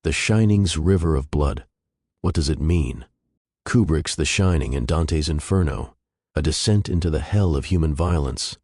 The Shining's river of blood. What does it mean? Kubrick's The Shining and Dante's Inferno, a descent into the hell of human violence.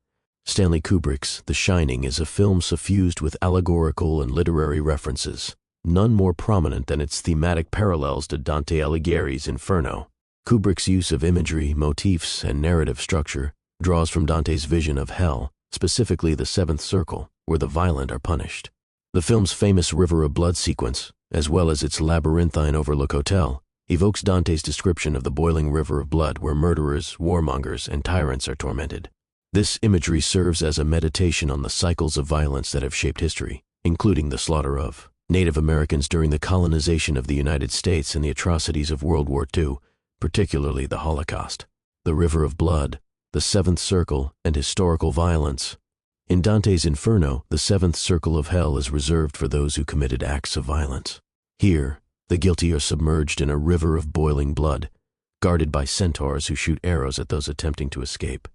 Stanley Kubrick's The Shining is a film suffused with allegorical and literary references, none more prominent than its thematic parallels to Dante Alighieri's Inferno. Kubrick's use of imagery, motifs, and narrative structure draws from Dante's vision of hell, specifically the seventh circle, where the violent are punished. The film's famous river of blood sequence, as well as its labyrinthine overlook hotel, evokes Dante's description of the boiling river of blood where murderers, warmongers, and tyrants are tormented. This imagery serves as a meditation on the cycles of violence that have shaped history, including the slaughter of Native Americans during the colonization of the United States and the atrocities of World War II, particularly the Holocaust. The river of blood, the seventh circle, and historical violence. In Dante's Inferno, the seventh circle of hell is reserved for those who committed acts of violence. Here, the guilty are submerged in a river of boiling blood, guarded by centaurs who shoot arrows at those attempting to escape.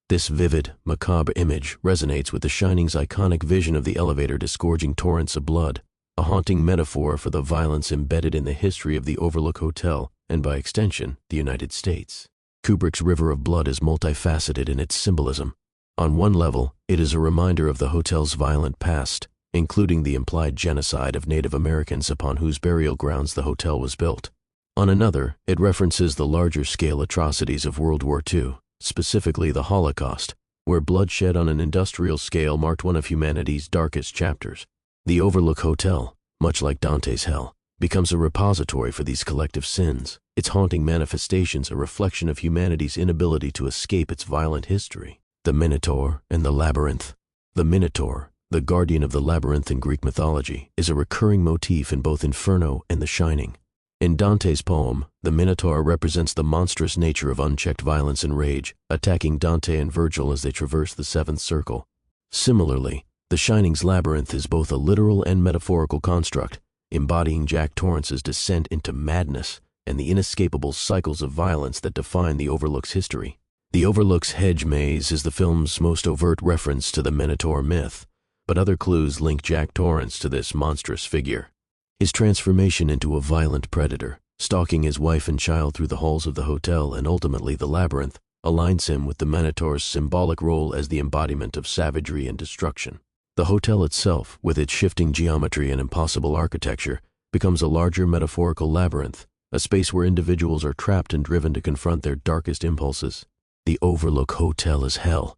This vivid, macabre image resonates with The Shining's iconic vision of the elevator disgorging torrents of blood, a haunting metaphor for the violence embedded in the history of the Overlook Hotel and, by extension, the United States. Kubrick's river of blood is multifaceted in its symbolism. On one level, it is a reminder of the hotel's violent past, including the implied genocide of Native Americans upon whose burial grounds the hotel was built. On another, it references the larger-scale atrocities of World War II, specifically the Holocaust, where bloodshed on an industrial scale marked one of humanity's darkest chapters. The Overlook Hotel, much like Dante's hell, becomes a repository for these collective sins, its haunting manifestations a reflection of humanity's inability to escape its violent history. The Minotaur and the Labyrinth. The Minotaur, the guardian of the labyrinth in Greek mythology, is a recurring motif in both Inferno and The Shining. In Dante's poem, the Minotaur represents the monstrous nature of unchecked violence and rage, attacking Dante and Virgil as they traverse the seventh circle. Similarly, The Shining's labyrinth is both a literal and metaphorical construct, embodying Jack Torrance's descent into madness and the inescapable cycles of violence that define the Overlook's history. The Overlook's hedge maze is the film's most overt reference to the Minotaur myth, but other clues link Jack Torrance to this monstrous figure. His transformation into a violent predator, stalking his wife and child through the halls of the hotel and ultimately the labyrinth, aligns him with the Minotaur's symbolic role as the embodiment of savagery and destruction. The hotel itself, with its shifting geometry and impossible architecture, becomes a larger metaphorical labyrinth, a space where individuals are trapped and driven to confront their darkest impulses. The Overlook Hotel is hell.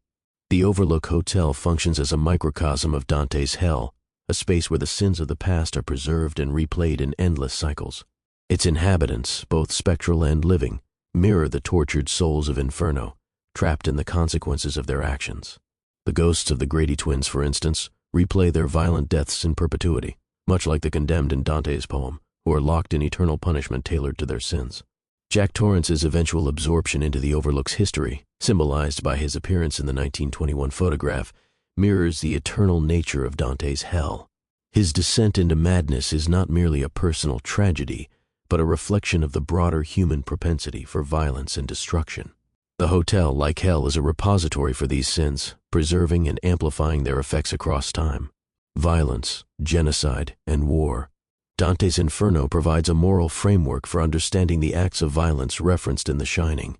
The Overlook Hotel functions as a microcosm of Dante's hell, a space where the sins of the past are preserved and replayed in endless cycles. Its inhabitants, both spectral and living, mirror the tortured souls of Inferno, trapped in the consequences of their actions. The ghosts of the Grady twins, for instance, replay their violent deaths in perpetuity, much like the condemned in Dante's poem, who are locked in eternal punishment tailored to their sins. Jack Torrance's eventual absorption into the Overlook's history, symbolized by his appearance in the 1921 photograph, mirrors the eternal nature of Dante's hell. His descent into madness is not merely a personal tragedy, but a reflection of the broader human propensity for violence and destruction. The hotel, like hell, is a repository for these sins, preserving and amplifying their effects across time. Violence, genocide, and war. Dante's Inferno provides a moral framework for understanding the acts of violence referenced in The Shining.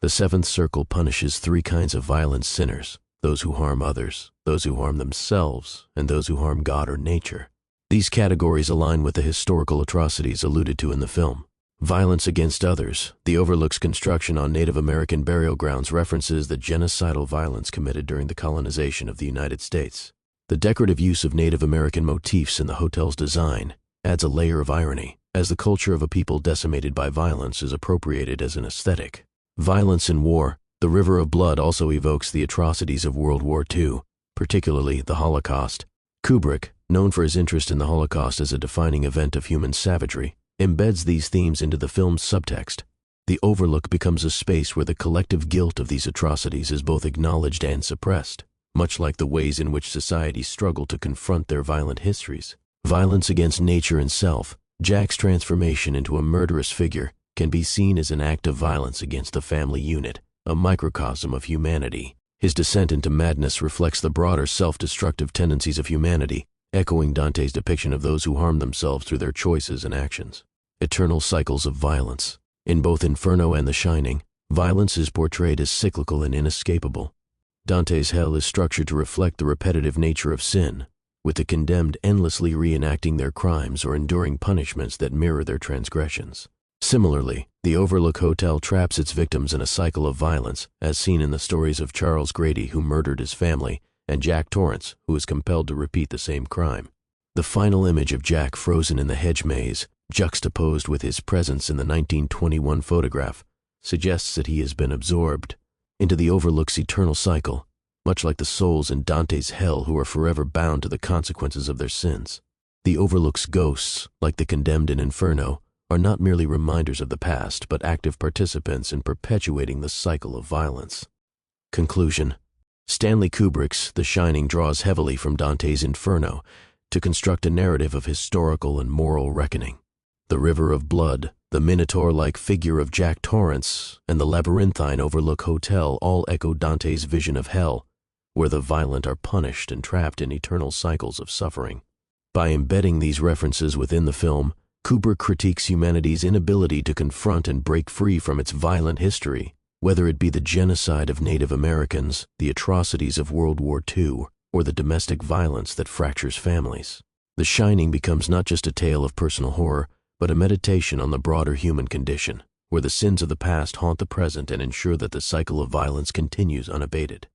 The seventh circle punishes three kinds of violent sinners: those who harm others, those who harm themselves, and those who harm God or nature. These categories align with the historical atrocities alluded to in the film. Violence against others. The Overlook's construction on Native American burial grounds references the genocidal violence committed during the colonization of the United States. The decorative use of Native American motifs in the hotel's design adds a layer of irony, as the culture of a people decimated by violence is appropriated as an aesthetic. Violence and war. The river of blood also evokes the atrocities of World War II, particularly the Holocaust. Kubrick, known for his interest in the Holocaust as a defining event of human savagery, embeds these themes into the film's subtext. The Overlook becomes a space where the collective guilt of these atrocities is both acknowledged and suppressed, much like the ways in which societies struggle to confront their violent histories. Violence against nature and self. Jack's transformation into a murderous figure can be seen as an act of violence against the family unit, a microcosm of humanity. His descent into madness reflects the broader self-destructive tendencies of humanity, echoing Dante's depiction of those who harm themselves through their choices and actions. Eternal cycles of violence. In both Inferno and The Shining, violence is portrayed as cyclical and inescapable. Dante's hell is structured to reflect the repetitive nature of sin, with the condemned endlessly reenacting their crimes or enduring punishments that mirror their transgressions. Similarly, the Overlook Hotel traps its victims in a cycle of violence, as seen in the stories of Charles Grady, who murdered his family, and Jack Torrance, who is compelled to repeat the same crime. The final image of Jack frozen in the hedge maze, juxtaposed with his presence in the 1921 photograph, suggests that he has been absorbed into the Overlook's eternal cycle, much like the souls in Dante's hell who are forever bound to the consequences of their sins. The Overlook's ghosts, like the condemned in Inferno, are not merely reminders of the past, but active participants in perpetuating the cycle of violence. Conclusion. Stanley Kubrick's The Shining draws heavily from Dante's Inferno to construct a narrative of historical and moral reckoning. The river of blood, the minotaur-like figure of Jack Torrance, and the labyrinthine Overlook Hotel all echo Dante's vision of hell, where the violent are punished and trapped in eternal cycles of suffering. By embedding these references within the film, Kubrick critiques humanity's inability to confront and break free from its violent history, whether it be the genocide of Native Americans, the atrocities of World War II, or the domestic violence that fractures families. The Shining becomes not just a tale of personal horror, but a meditation on the broader human condition, where the sins of the past haunt the present and ensure that the cycle of violence continues unabated.